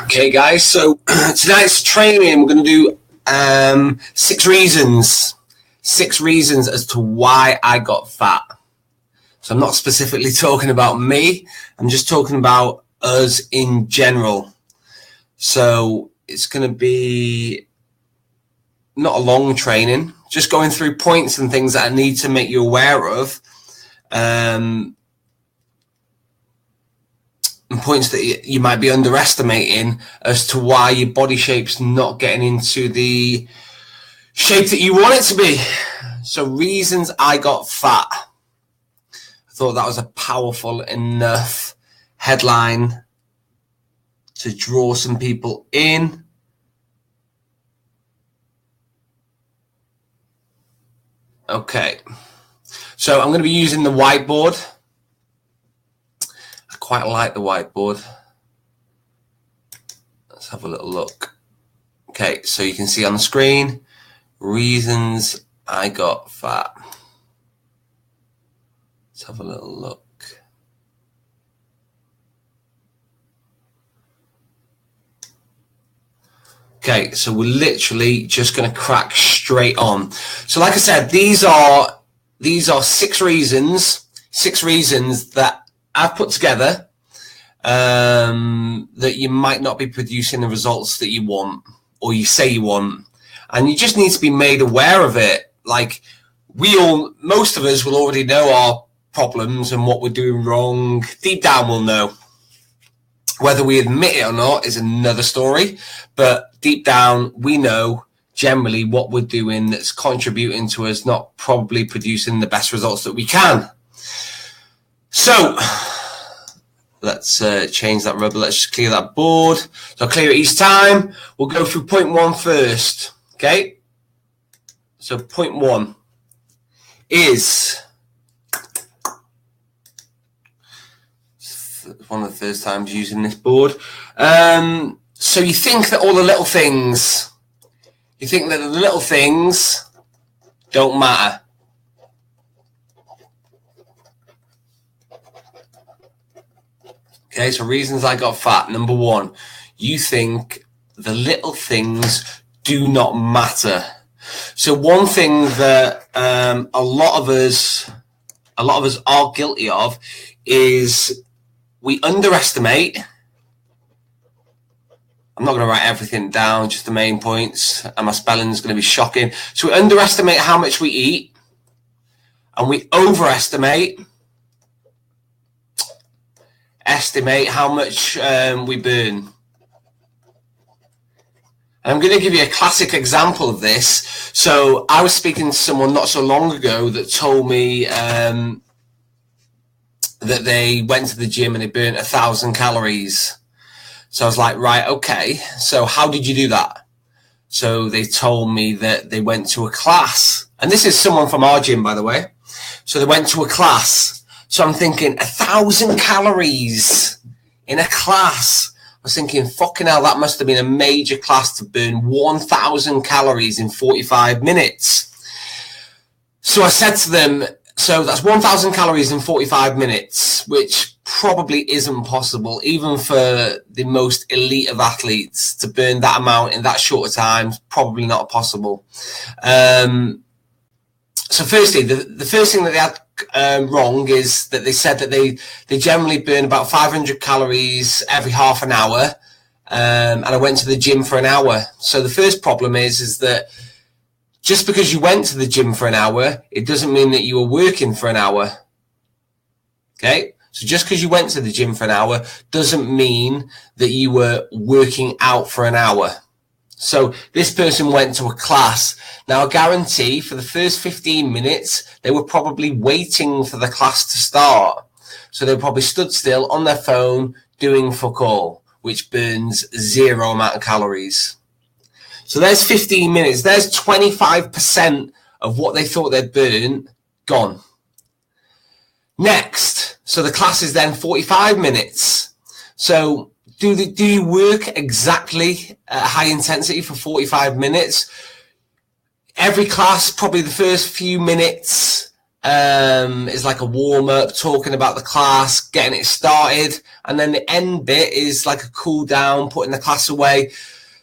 Okay, guys, so tonight's training, we're going to do 6 reasons. 6 reasons as to why I got fat. So I'm not specifically talking about me. I'm just talking about us in general. So it's going to be not a long training, just going through points and things that I need to make you aware of. And points that you might be underestimating as to why your body shape's not getting into the shape that you want it to be. So reasons I got fat. I thought that was a powerful enough headline to draw some people in. Okay, so I'm going to be using the whiteboard. I quite like the whiteboard. Let's have a little look. Okay, so you can see on the screen, reasons I got fat. Let's have a little look. Okay, so we're literally just going to crack straight on. So like I said, these are 6 reasons that I've put together that you might not be producing the results that you want or you say you want. And you just need to be made aware of it. Like most of us will already know our problems and what we're doing wrong. Deep down we'll know. Whether we admit it or not is another story, but deep down we know generally what we're doing that's contributing to us not probably producing the best results that we can. So let's change that rubber. Let's just clear that board. So I'll clear it each time. We'll go through point 1 first. Okay. So point 1 is one of the first times using this board. So you think that all the little things, don't matter. Okay, so reasons I got fat. Number 1, you think the little things do not matter. So one thing that a lot of us are guilty of is we underestimate. I'm not going to write everything down, just the main points, and my spelling is going to be shocking. So we underestimate how much we eat, and we overestimate how much we burn. And I'm going to give you a classic example of this. So I was speaking to someone not so long ago that told me that they went to the gym and they burnt 1,000 calories. So I was like, right, okay. So how did you do that? So they told me that they went to a class. And this is someone from our gym, by the way. So they went to a class. So I'm thinking 1,000 calories in a class. I was thinking, fucking hell, that must have been a major class to burn 1,000 calories in 45 minutes. So I said to them, so that's 1,000 calories in 45 minutes, which probably isn't possible, even for the most elite of athletes, to burn that amount in that short a time. Probably not possible. So firstly, the first thing that they had wrong is that they said that they generally burn about 500 calories every half an hour, and I went to the gym for an hour. So the first problem is that just because you went to the gym for an hour, it doesn't mean that you were working for an hour. Okay? So just because you went to the gym for an hour doesn't mean that you were working out for an hour. So this person went to a class. Now, I guarantee for the first 15 minutes, they were probably waiting for the class to start. So they probably stood still on their phone doing fuck all, which burns 0 amount of calories. So there's 15 minutes. There's 25% of what they thought they'd burn gone. Next, so the class is then 45 minutes. So do you work exactly at high intensity for 45 minutes? Every class, probably the first few minutes, is like a warm-up, talking about the class, getting it started, and then the end bit is like a cool down, putting the class away.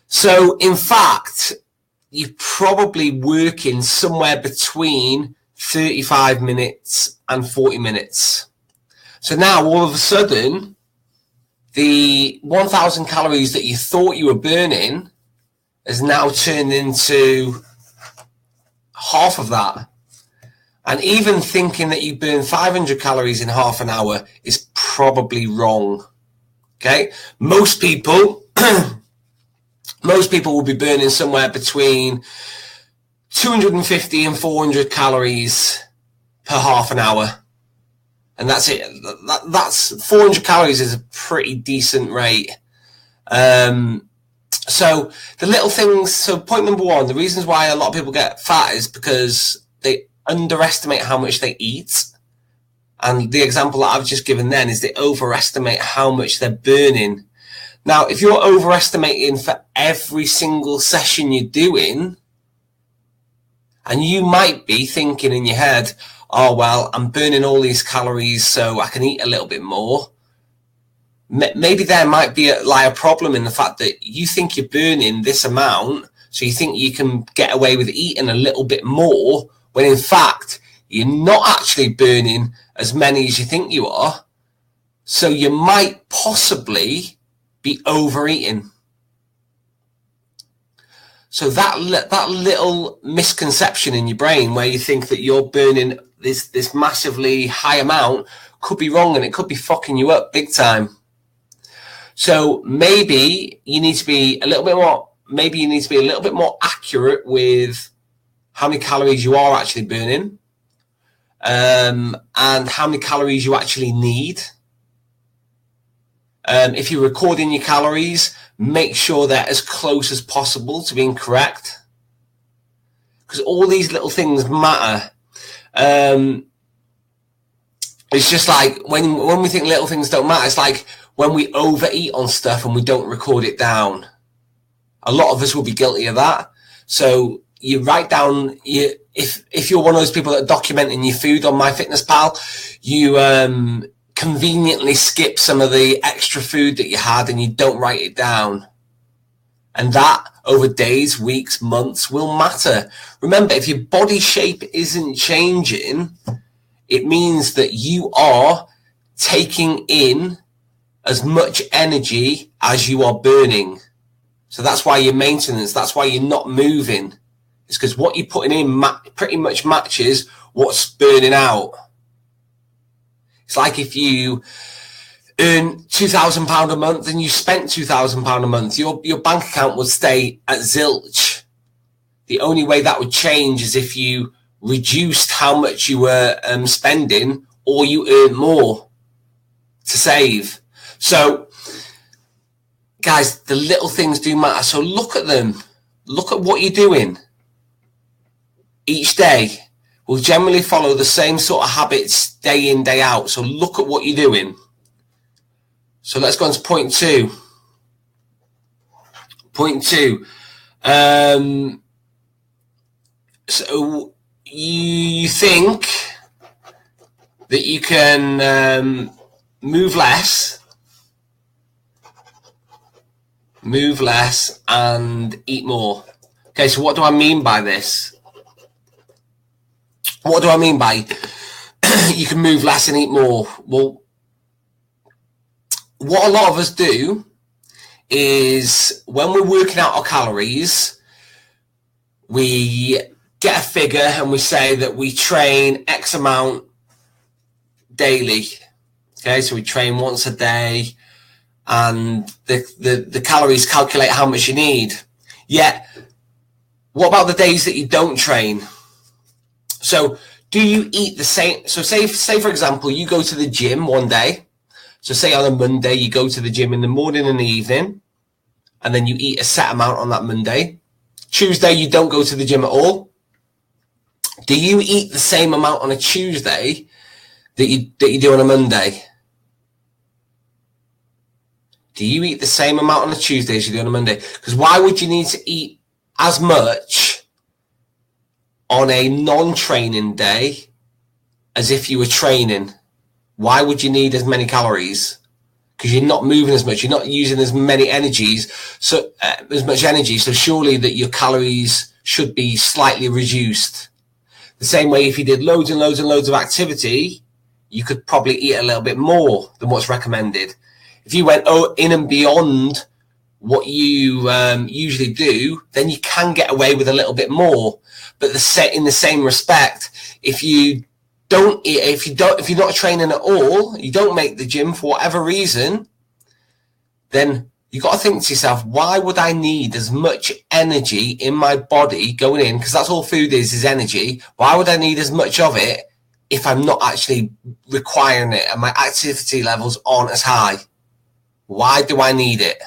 So in fact, you're probably working somewhere between 35 minutes and 40 minutes. So now all of a sudden, the 1,000 calories that you thought you were burning has now turned into half of that. And even thinking that you burn 500 calories in half an hour is probably wrong. Okay? Most people will be burning somewhere between 250 and 400 calories per half an hour. And that's it. That's 400 calories is a pretty decent rate. So the little things, so point number one, the reasons why a lot of people get fat is because they underestimate how much they eat. And the example that I've just given then is they overestimate how much they're burning. Now, if you're overestimating for every single session you're doing, and you might be thinking in your head, oh, well, I'm burning all these calories so I can eat a little bit more. Maybe there might be a problem in the fact that you think you're burning this amount, so you think you can get away with eating a little bit more, when in fact, you're not actually burning as many as you think you are. So you might possibly be overeating. So that little misconception in your brain where you think that you're burning this massively high amount could be wrong, and it could be fucking you up big time. So maybe you need to be a little bit more accurate with how many calories you are actually burning, and how many calories you actually need. If you're recording your calories, make sure they're as close as possible to being correct, because all these little things matter. It's just like when we think little things don't matter, it's like when we overeat on stuff and we don't record it down. A lot of us will be guilty of that. So you write down, if you're one of those people that are documenting your food on MyFitnessPal, you conveniently skip some of the extra food that you had and you don't write it down. And that, over days, weeks, months, will matter. Remember, if your body shape isn't changing, it means that you are taking in as much energy as you are burning. So that's why your maintenance, that's why you're not moving. It's because what you're putting in pretty much matches what's burning out. It's like if you earn £2,000 a month and you spent £2,000 a month, your bank account would stay at zilch. The only way that would change is if you reduced how much you were spending, or you earn more to save. So, guys, the little things do matter. So look at them. Look at what you're doing each day. Will generally follow the same sort of habits day in, day out. So look at what you're doing. So let's go on to point two. Point two. So you think that you can move less and eat more. Okay, so what do I mean by this? What do I mean by you can move less and eat more? Well, what a lot of us do is when we're working out our calories, we get a figure and we say that we train X amount daily. Okay, so we train once a day, and the calories calculate how much you need. Yet, what about the days that you don't train? So do you eat the same? So say for example, you go to the gym one day. So say on a Monday, you go to the gym in the morning and the evening, and then you eat a set amount on that Monday. Tuesday, you don't go to the gym at all. Do you eat the same amount on a Tuesday that you do on a Monday? Do you eat the same amount on a Tuesday as you do on a Monday? Because why would you need to eat as much on a non-training day as if you were training. Why would you need as many calories? Because you're not moving as much, you're not using as many energies, so as much energy. So surely that your calories should be slightly reduced. The same way, if you did loads and loads and loads of activity, you could probably eat a little bit more than what's recommended. If you went in and beyond what you usually do, then you can get away with a little bit more. But in the same respect, if you're not training at all, you don't make the gym for whatever reason, then you got to think to yourself, why would I need as much energy in my body going in? Because that's all food is energy. Why would I need as much of it if I'm not actually requiring it and my activity levels aren't as high? Why do I need it?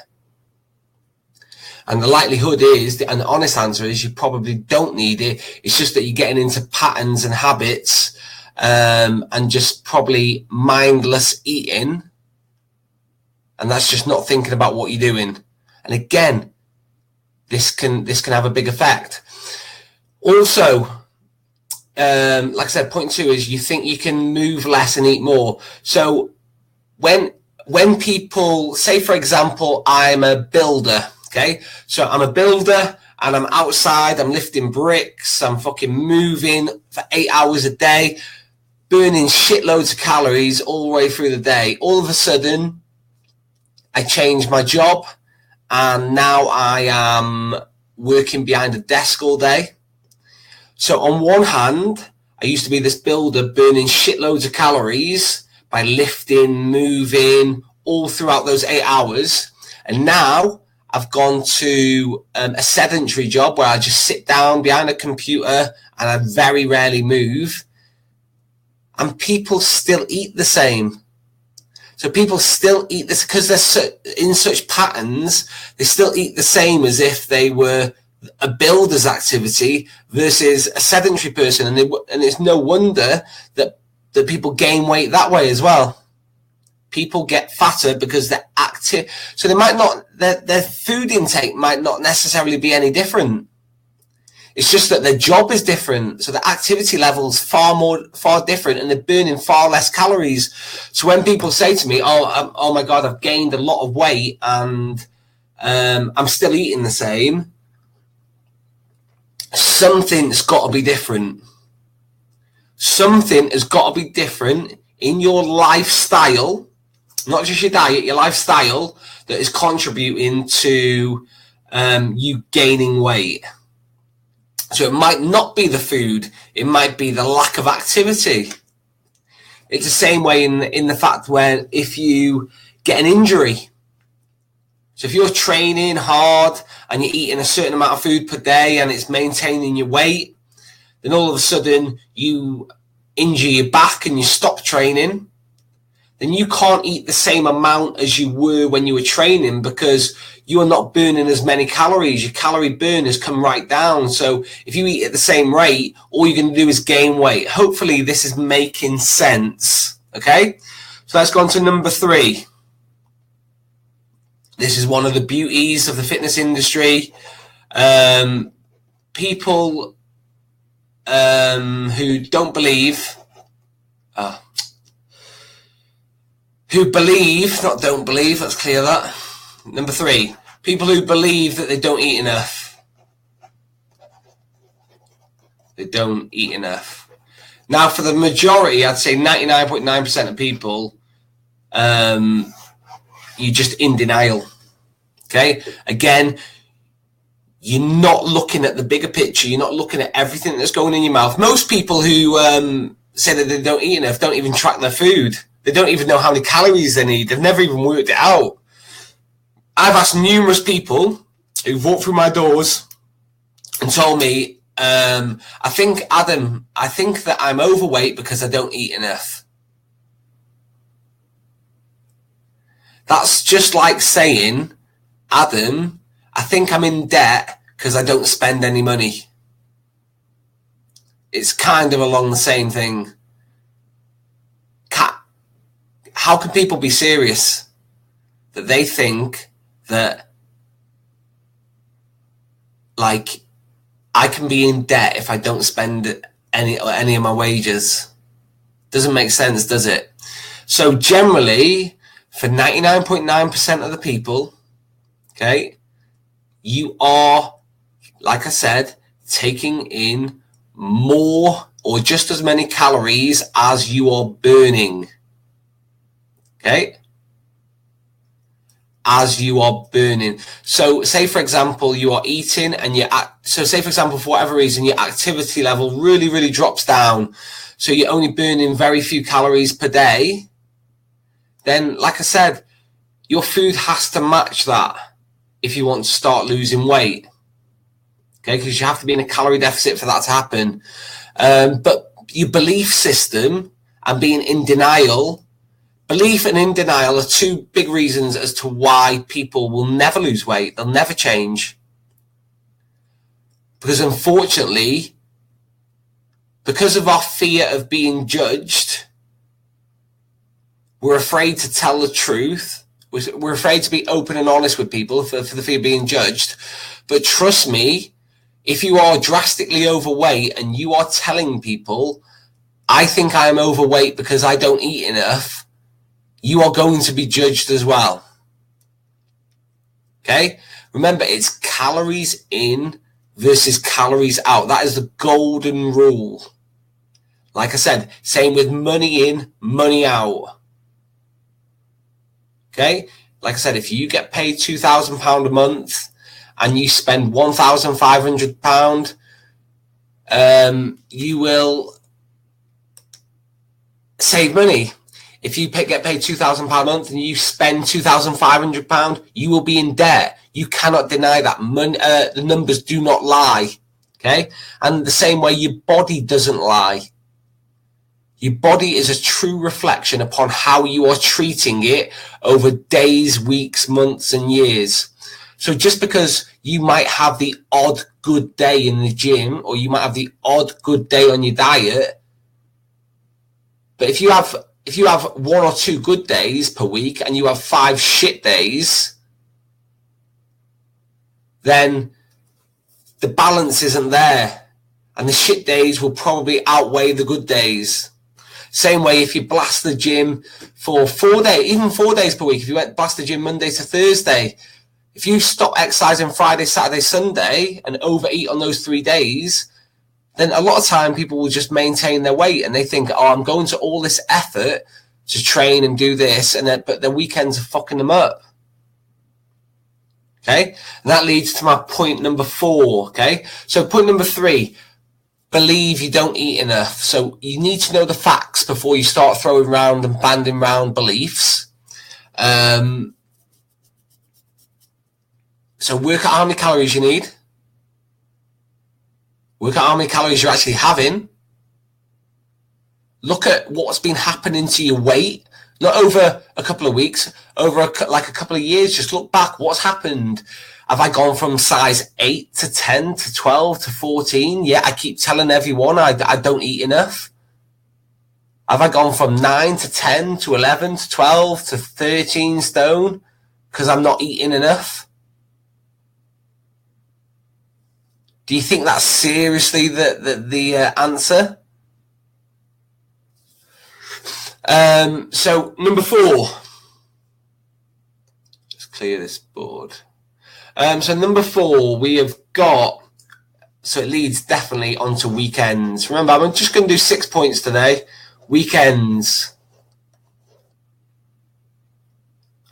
And the likelihood is, and the honest answer is, you probably don't need it. It's just that you're getting into patterns and habits, and just probably mindless eating. And that's just not thinking about what you're doing. And again, this can have a big effect. Also, like I said, point 2 is you think you can move less and eat more. So when people say, for example, I'm a builder, okay? So I'm a builder and I'm outside, I'm lifting bricks, I'm fucking moving for 8 hours a day, burning shitloads of calories all the way through the day. All of a sudden, I changed my job and now I am working behind a desk all day. So on one hand, I used to be this builder burning shitloads of calories by lifting, moving all throughout those 8 hours. And now I've gone to a sedentary job where I just sit down behind a computer and I very rarely move. And people still eat the same. So people still eat this because they're in such patterns. They still eat the same as if they were a builder's activity versus a sedentary person, and it's no wonder that people gain weight that way as well. People get fatter because they're active, so they might not their food intake might not necessarily be any different. It's just that their job is different, so the activity level's far different, and they're burning far less calories. So when people say to me, "Oh my God, I've gained a lot of weight and I'm still eating the same," something's got to be different. Something has got to be different in your lifestyle, not just your diet, your lifestyle, that is contributing to you gaining weight. So it might not be the food, it might be the lack of activity. It's the same way in the fact where if you get an injury, so if you're training hard and you're eating a certain amount of food per day and it's maintaining your weight, then all of a sudden you injure your back and you stop training, then you can't eat the same amount as you were when you were training because you are not burning as many calories. Your calorie burn has come right down. So if you eat at the same rate, all you're going to do is gain weight. Hopefully this is making sense. Okay? So let's go on to number 3. This is one of the beauties of the fitness industry. People who don't believe, who believe, not don't believe, let's clear that. Number 3, people who believe that they don't eat enough. They don't eat enough. Now, for the majority, I'd say 99.9% of people, you're just in denial. Okay? Again, you're not looking at the bigger picture. You're not looking at everything that's going in your mouth. Most people who say that they don't eat enough don't even track their food. They don't even know how many calories they need. They've never even worked it out. I've asked numerous people who've walked through my doors and told me, I think that I'm overweight because I don't eat enough. That's just like saying, Adam, I think I'm in debt because I don't spend any money. It's kind of along the same thing. How can people be serious that they think that, like, I can be in debt if I don't spend any of my wages? Doesn't make sense, does it? So generally, for 99.9% of the people, okay, you are, like I said, taking in more or just as many calories as you are burning. Okay? As you are burning. So say, for example, you are eating and say, for example, for whatever reason, your activity level really, really drops down. So you're only burning very few calories per day. Then, like I said, your food has to match that if you want to start losing weight. Okay, because you have to be in a calorie deficit for that to happen. But your belief system and being in denial, belief and in denial are two big reasons as to why people will never lose weight. They'll never change. Because unfortunately, because of our fear of being judged, we're afraid to tell the truth. We're afraid to be open and honest with people for the fear of being judged. But trust me, if you are drastically overweight and you are telling people, I think I am overweight because I don't eat enough, you are going to be judged as well. Okay? Remember, it's calories in versus calories out. That is the golden rule. Like I said, same with money in, money out. Okay? Like I said, if you get paid £2,000 a month and you spend £1,500, you will save money. If you get paid £2,000 a month and you spend £2,500, you will be in debt. You cannot deny that. The numbers do not lie. Okay? And the same way, your body doesn't lie. Your body is a true reflection upon how you are treating it over days, weeks, months, and years. So just because you might have the odd good day in the gym, or you might have the odd good day on your diet, but if you have 1 or 2 good days per week and you have 5 shit days, then the balance isn't there. And the shit days will probably outweigh the good days. Same way, if you blast the gym for 4 days, even 4 days per week, if you blast the gym Monday to Thursday, if you stop exercising Friday, Saturday, Sunday and overeat on those 3 days, then a lot of time people will just maintain their weight and they think, oh, I'm going to all this effort to train and do this, but the weekends are fucking them up. Okay? And that leads to my point number 4. Okay? So point number 3, believe you don't eat enough. So you need to know the facts before you start throwing around and banding around beliefs. So work out how many calories you need. Work out how many calories you're actually having. Look at what's been happening to your weight, not over a couple of weeks, over a couple of years. Just look back. What's happened? Have I gone from size 8 to 10 to 12 to 14? Yeah, I keep telling everyone I don't eat enough. Have I gone from 9 to 10 to 11 to 12 to 13 stone because I'm not eating enough? Do you think that's seriously the answer? So number 4. Just clear this board. So number 4, we have got, so it leads definitely onto weekends. Remember, I'm just going to do 6 points today. Weekends.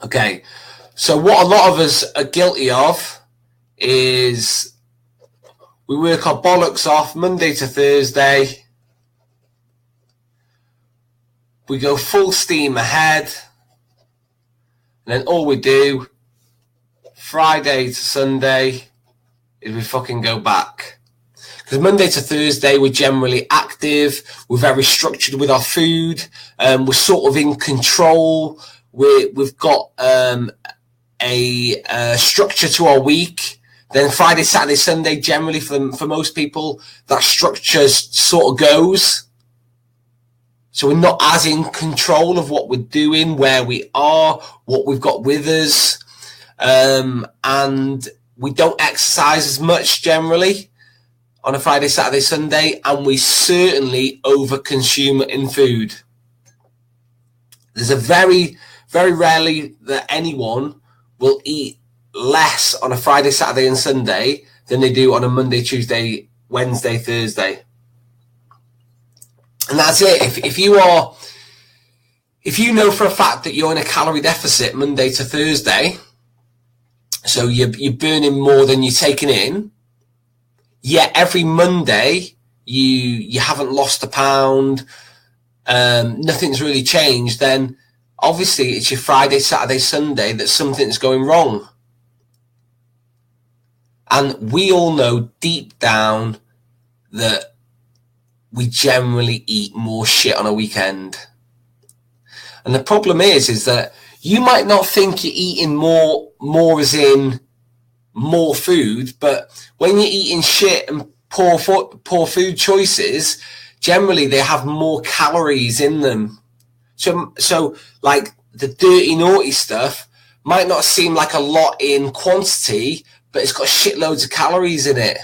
Okay. So what a lot of us are guilty of is we work our bollocks off Monday to Thursday. We go full steam ahead. And then all we do, Friday to Sunday, is we fucking go back. Because Monday to Thursday, we're generally active. We're very structured with our food. We're sort of in control. We've got a structure to our week. Then Friday, Saturday, Sunday, generally for most people, that structure sort of goes. So we're not as in control of what we're doing, where we are, what we've got with us. And we don't exercise as much generally on a Friday, Saturday, Sunday. And we certainly overconsume in food. There's a very, very rarely that anyone will eat less on a Friday, Saturday and Sunday than they do on a Monday, Tuesday, Wednesday, Thursday. And that's it. If you know for a fact that you're in a calorie deficit Monday to Thursday, so you're burning more than you're taking in, yet every Monday you haven't lost a pound, nothing's really changed, then obviously it's your Friday, Saturday, Sunday that something's going wrong. And we all know deep down that we generally eat more shit on a weekend. And the problem is that you might not think you're eating more as in more food, but when you're eating shit and poor food choices, generally they have more calories in them. So like the dirty, naughty stuff might not seem like a lot in quantity, but it's got shitloads of calories in it.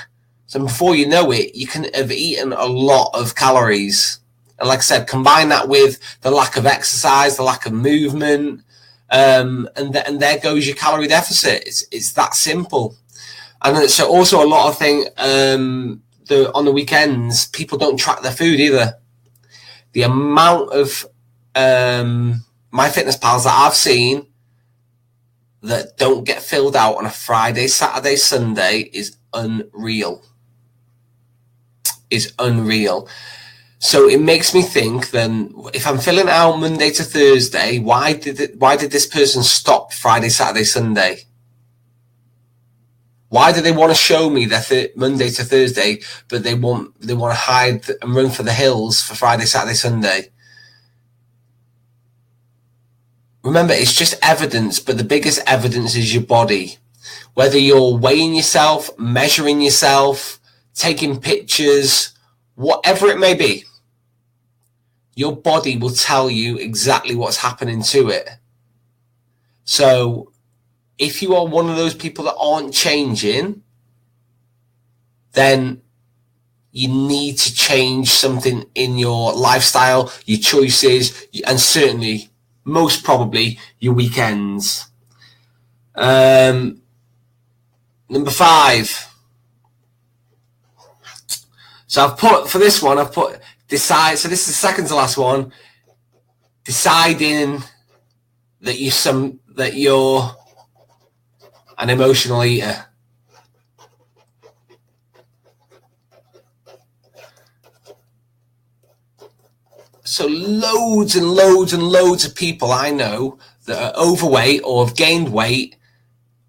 So before you know it, you can have eaten a lot of calories. And like I said, combine that with the lack of exercise, the lack of movement, and there goes your calorie deficit. It's that simple. And so also a lot of things, on the weekends, people don't track their food either. The amount of MyFitnessPals that I've seen that don't get filled out on a Friday, Saturday, Sunday is unreal. Is unreal. So it makes me think then, if I'm filling out Monday to Thursday, why did this person stop Friday, Saturday, Sunday? Why do they want to show me their Monday to Thursday, but they want to hide and run for the hills for Friday, Saturday, Sunday? Remember, it's just evidence, but the biggest evidence is your body. Whether you're weighing yourself, measuring yourself, taking pictures, whatever it may be, your body will tell you exactly what's happening to it. So if you are one of those people that aren't changing, then you need to change something in your lifestyle, your choices, and certainly, most probably, your weekends. Number 5. So I've put decide. So this is the second to last one. Deciding that you're an emotional eater. So loads and loads and loads of people I know that are overweight or have gained weight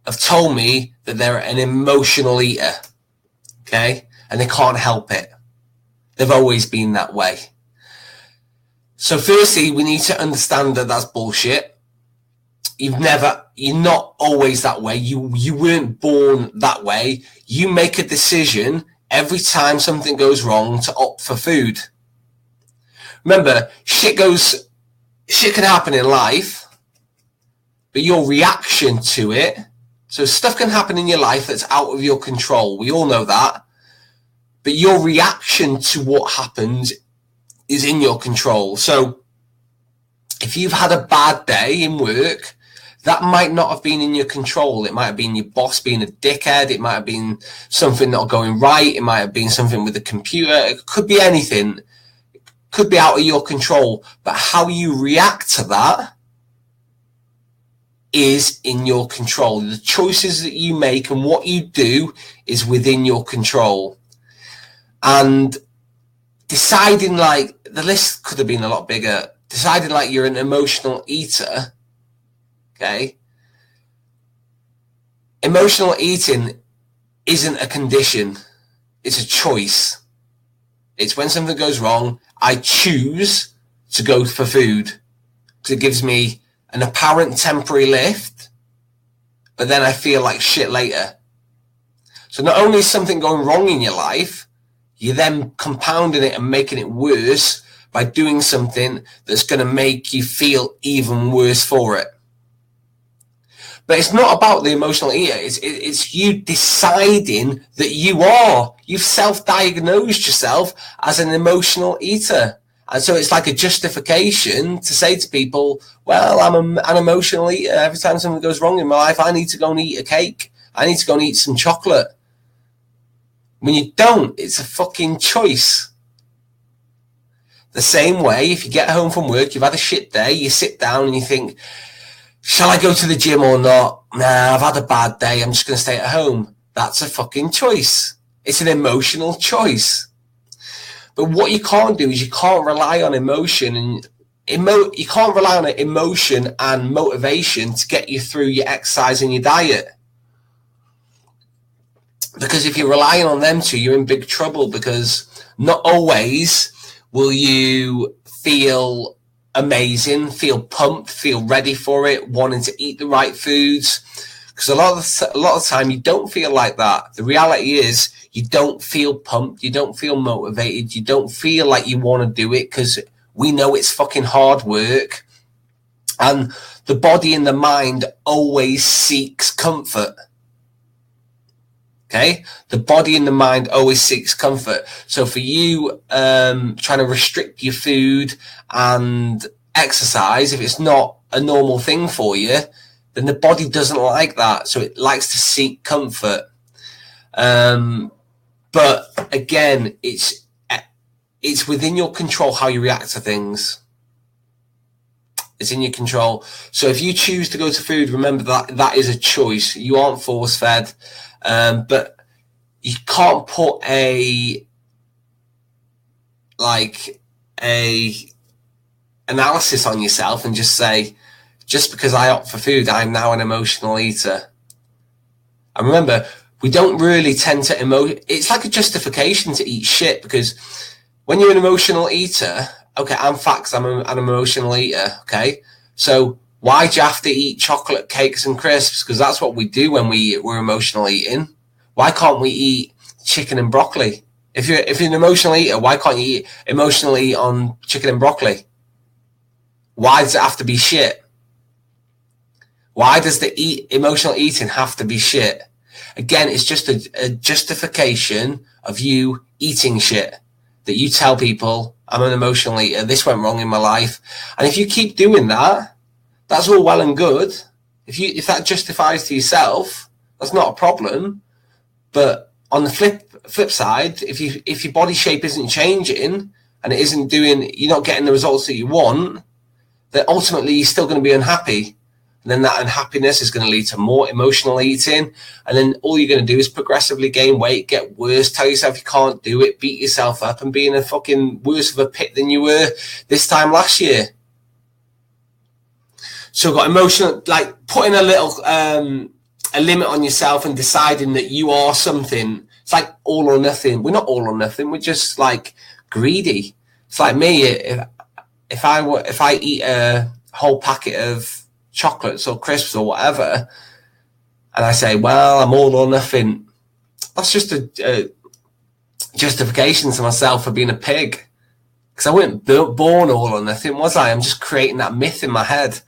have told me that they're an emotional eater. Okay? And they can't help it. They've always been that way. So firstly, we need to understand that that's bullshit. You're not always that way. You weren't born that way. You make a decision every time something goes wrong to opt for food. Remember, shit can happen in life, but your reaction to it, so stuff can happen in your life that's out of your control. We all know that. But your reaction to what happens is in your control. So if you've had a bad day in work, that might not have been in your control. It might have been your boss being a dickhead. It might have been something not going right. It might have been something with the computer. It could be anything. It could be out of your control. But how you react to that is in your control. The choices that you make and what you do is within your control. And deciding, like, the list could have been a lot bigger. Deciding like you're an emotional eater, okay? Emotional eating isn't a condition. It's a choice. It's when something goes wrong, I choose to go for food because it gives me an apparent temporary lift, but then I feel like shit later. So not only is something going wrong in your life, you're then compounding it and making it worse by doing something that's going to make you feel even worse for it. But it's not about the emotional eater. It's you deciding that you've self-diagnosed yourself as an emotional eater. And so it's like a justification to say to people, well, I'm an emotional eater. Every time something goes wrong in my life, I need to go and eat a cake. I need to go and eat some chocolate. When you don't, it's a fucking choice. The same way, if you get home from work, you've had a shit day, you sit down and you think, shall I go to the gym or not? Nah, I've had a bad day. I'm just going to stay at home. That's a fucking choice. It's an emotional choice. But what you can't do is you can't rely on emotion and you can't rely on emotion and motivation to get you through your exercise and your diet. Because if you're relying on them two, you're in big trouble, because not always will you feel amazing, feel pumped, feel ready for it, wanting to eat the right foods. Because a lot of the time you don't feel like that. The reality is you don't feel pumped, you don't feel motivated, you don't feel like you want to do it, because we know it's fucking hard work. And the body and the mind always seeks comfort. Okay, the body and the mind always seeks comfort. So for you, trying to restrict your food and exercise, if it's not a normal thing for you, then the body doesn't like that. So it likes to seek comfort. But again, it's within your control how you react to things. It's in your control. So if you choose to go to food, remember that is a choice. You aren't force fed. But you can't put a analysis on yourself and just say, just because I opt for food, I'm now an emotional eater. And remember, we don't really tend to it's like a justification to eat shit, because when you're an emotional eater, okay, I'm fat 'cause I'm an emotional eater, okay? So why do you have to eat chocolate, cakes and crisps? Because that's what we do when we're emotional eating. Why can't we eat chicken and broccoli? If you're an emotional eater, why can't you eat emotionally on chicken and broccoli? Why does it have to be shit? Why does the emotional eating have to be shit? Again, it's just a justification of you eating shit, that you tell people, I'm an emotional eater, this went wrong in my life. And if you keep doing that, that's all well and good. If that justifies to yourself, that's not a problem. But on the flip side, if your body shape isn't changing and you're not getting the results that you want, then ultimately you're still going to be unhappy. And then that unhappiness is going to lead to more emotional eating. And then all you're going to do is progressively gain weight, get worse, tell yourself you can't do it, beat yourself up, and be in a fucking worse of a pit than you were this time last year. So got emotional, like putting a little a limit on yourself and deciding that you are something. It's like all or nothing. We're not all or nothing. We're just like greedy. It's like me. If I eat a whole packet of chocolates or crisps or whatever, and I say, well, I'm all or nothing, that's just a justification to myself for being a pig. Because I wasn't born all or nothing, was I? I'm just creating that myth in my head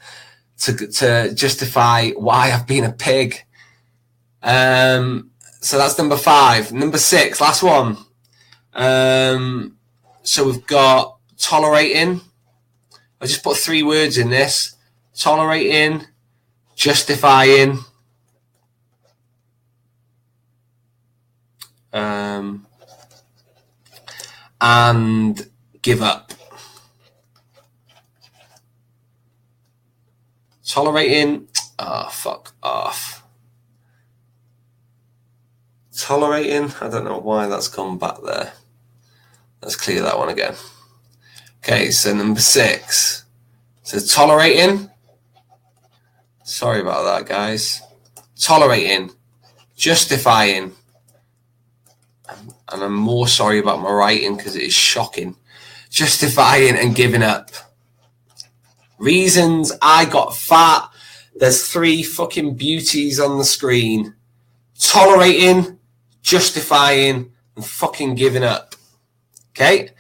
to justify why I've been a pig. So that's number 5. Number 6, last one. So we've got tolerating. I just put 3 words in this: tolerating, justifying, and give up. Tolerating, fuck off. Tolerating, I don't know why that's gone back there. Let's clear that one again. Okay, so number 6. So tolerating. Sorry about that, guys. Tolerating, justifying, and I'm more sorry about my writing because it is shocking. Justifying and giving up. Reasons I got fat. There's 3 fucking beauties on the screen. Tolerating, justifying, and fucking giving up. Okay?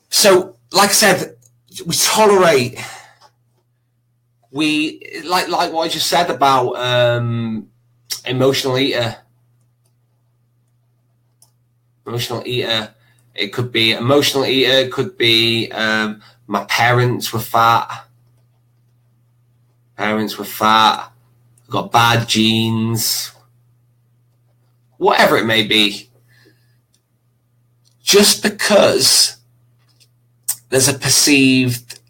So, like I said, we tolerate. We, like what I just said about emotional eater. Emotional eater. It could be emotional eater. It could be my parents were fat. Parents were fat. Got bad genes. Whatever it may be. Just because there's a perceived,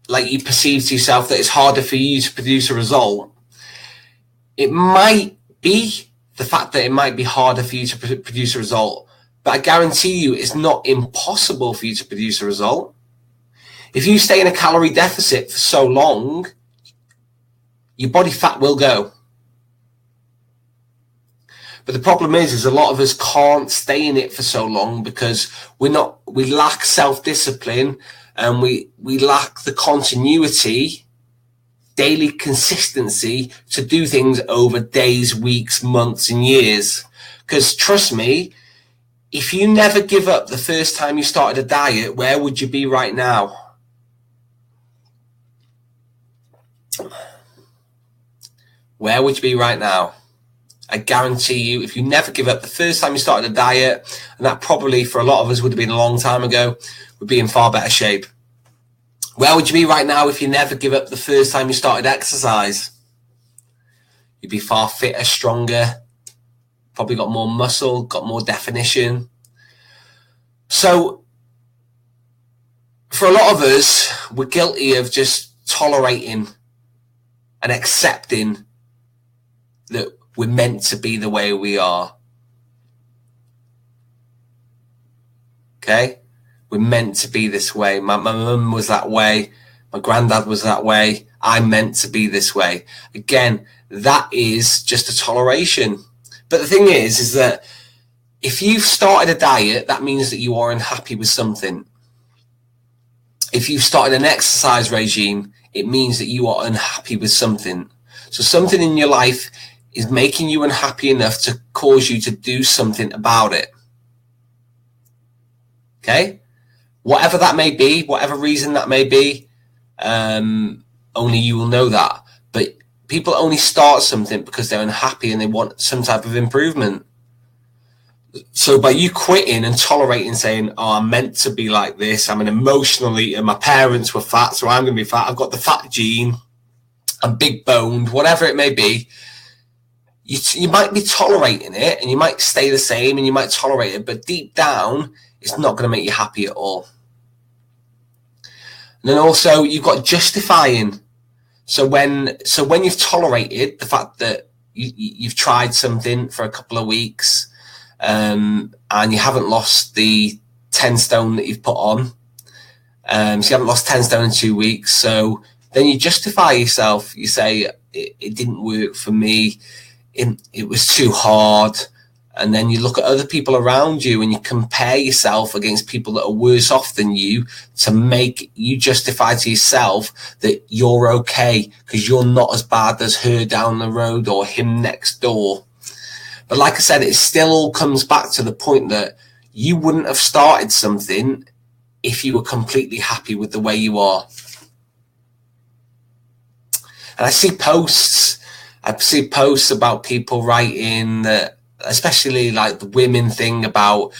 like you perceive to yourself that it's harder for you to produce a result, it might be the fact that it might be harder for you to produce a result, but I guarantee you it's not impossible for you to produce a result. If you stay in a calorie deficit for so long, your body fat will go. But the problem is a lot of us can't stay in it for so long because we lack self-discipline, and we lack the continuity, daily consistency to do things over days, weeks, months, and years. Because trust me, if you never give up the first time you started a diet, where would you be right now? Where would you be right now? I guarantee you, if you never give up the first time you started a diet, and that probably for a lot of us would have been a long time ago, we'd be in far better shape. Where would you be right now if you never give up the first time you started exercise? You'd be far fitter, stronger, probably got more muscle, got more definition. So for a lot of us, we're guilty of just tolerating and accepting that we're meant to be the way we are. Okay? We're meant to be this way. My mum was that way. My granddad was that way. I'm meant to be this way. Again, that is just a toleration. But the thing is that if you've started a diet, that means that you are unhappy with something. If you've started an exercise regime, it means that you are unhappy with something. So something in your life is making you unhappy enough to cause you to do something about it. Okay? Whatever that may be, whatever reason that may be, only you will know that. But people only start something because they're unhappy and they want some type of improvement. So by you quitting and tolerating, saying, oh, I'm meant to be like this, I'm an emotional eater, my parents were fat, so I'm going to be fat, I've got the fat gene, I'm big boned, whatever it may be, you might be tolerating it and you might stay the same and you might tolerate it, but deep down, it's not going to make you happy at all. And then also you've got justifying. So when you've tolerated the fact that you've tried something for a couple of weeks, and you haven't lost the 10 stone that you've put on, so you haven't lost 10 stone in 2 weeks, so then you justify yourself. You say, it didn't work for me, it was too hard. And then you look at other people around you and you compare yourself against people that are worse off than you to make you justify to yourself that you're okay because you're not as bad as her down the road or him next door. But like I said, it still all comes back to the point that you wouldn't have started something if you were completely happy with the way you are. And I see posts about people writing that, especially like the women thing about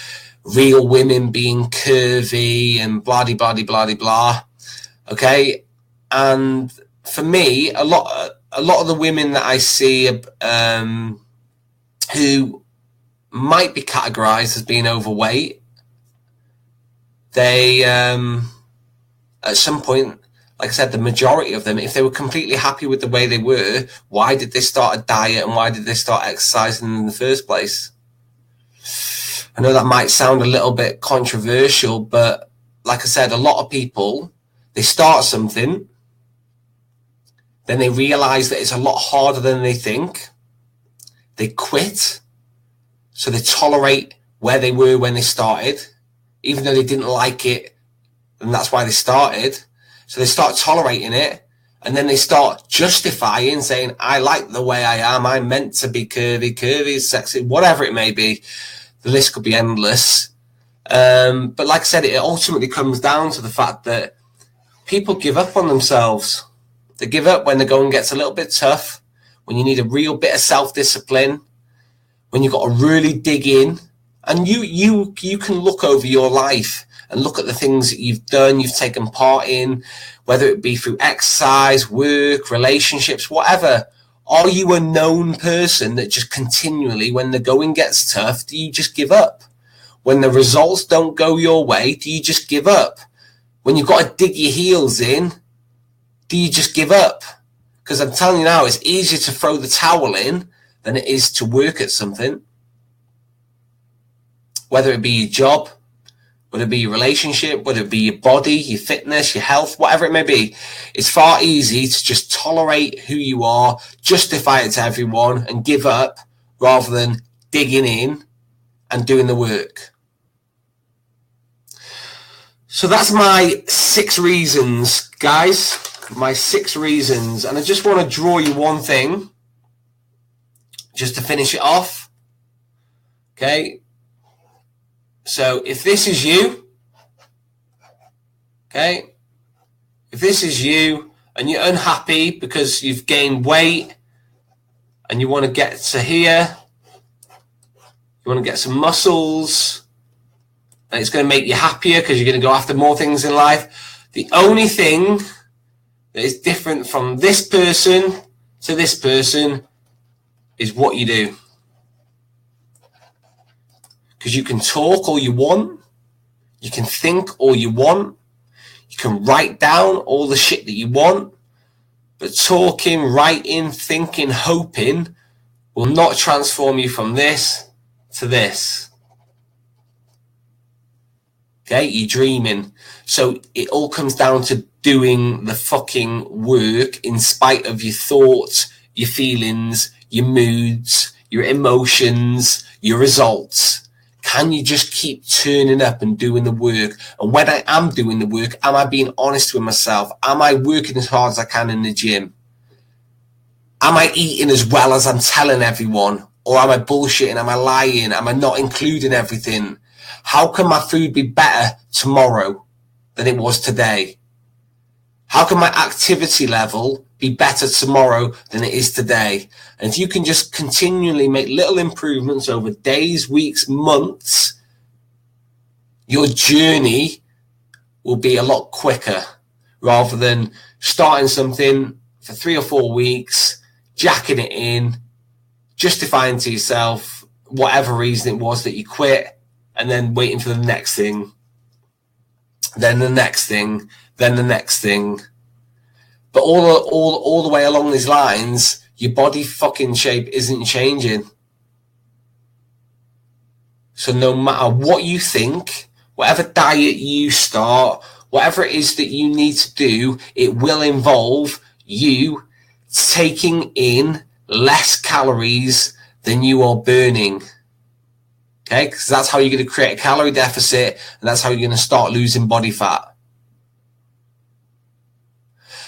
real women being curvy and blah, blah, blah, blah, blah. Okay. And for me, a lot of the women that I see, who might be categorized as being overweight, they, at some point, like I said, the majority of them, if they were completely happy with the way they were, why did they start a diet and why did they start exercising in the first place? I know that might sound a little bit controversial, but like I said, a lot of people, they start something, then they realize that it's a lot harder than they think. They quit, so they tolerate where they were when they started, even though they didn't like it, and that's why they started. So they start tolerating it, and then they start justifying, saying, I like the way I am, I'm meant to be curvy, sexy, whatever it may be. The list could be endless. But like I said, it ultimately comes down to the fact that people give up on themselves. They give up when the going gets a little bit tough, when you need a real bit of self-discipline, when you've got to really dig in And you can look over your life and look at the things that you've done, you've taken part in, whether it be through exercise, work, relationships, whatever. Are you a known person that just continually, when the going gets tough, do you just give up? When the results don't go your way, do you just give up? When you've got to dig your heels in, do you just give up? Because I'm telling you now, it's easier to throw the towel in than it is to work at something. Whether it be your job, whether it be your relationship, whether it be your body, your fitness, your health, whatever it may be, it's far easier to just tolerate who you are, justify it to everyone and give up rather than digging in and doing the work. So that's my 6 reasons, guys. My 6 reasons. And I just want to draw you one thing just to finish it off. Okay. So if this is you, okay, if this is you and you're unhappy because you've gained weight and you want to get to here, you want to get some muscles, and it's going to make you happier because you're going to go after more things in life. The only thing that is different from this person to this person is what you do. Because you can talk all you want, you can think all you want, you can write down all the shit that you want, but talking, writing, thinking, hoping will not transform you from this to this. Okay, you're dreaming. So it all comes down to doing the fucking work in spite of your thoughts, your feelings, your moods, your emotions, your results. Can you just keep turning up and doing the work? And when I am doing the work, am I being honest with myself? Am I working as hard as I can in the gym? Am I eating as well as I'm telling everyone? Or am I bullshitting? Am I lying? Am I not including everything? How can my food be better tomorrow than it was today? How can my activity level be better tomorrow than it is today? And if you can just continually make little improvements over days, weeks, months, your journey will be a lot quicker rather than starting something for 3 or 4 weeks, jacking it in, justifying to yourself whatever reason it was that you quit, and then waiting for the next thing, then the next thing, then the next thing. But all the way along these lines, your body fucking shape isn't changing. So no matter what you think, whatever diet you start, whatever it is that you need to do, it will involve you taking in less calories than you are burning. Okay, because that's how you're going to create a calorie deficit, and that's how you're going to start losing body fat.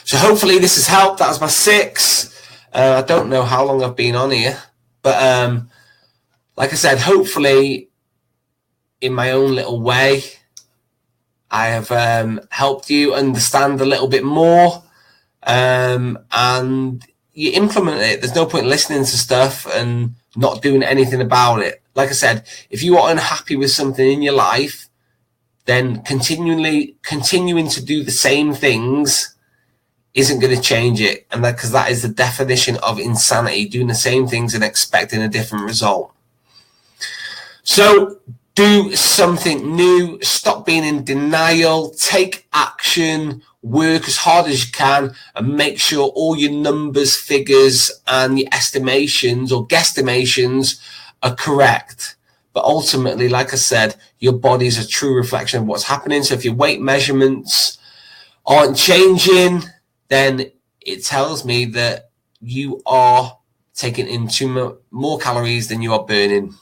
So hopefully this has helped. That was my 6. I don't know how long I've been on here, but like I said, hopefully in my own little way, I have helped you understand a little bit more, and you implement it. There's no point listening to stuff and not doing anything about it. Like I said, if you are unhappy with something in your life, then continuing to do the same things isn't going to change it. And because that is the definition of insanity, doing the same things and expecting a different result. So do something new, stop being in denial, take action, work as hard as you can, and make sure all your numbers, figures, and your estimations or guesstimations are correct. But ultimately, like I said, your body is a true reflection of what's happening. So if your weight measurements aren't changing, then it tells me that you are taking in more calories than you are burning.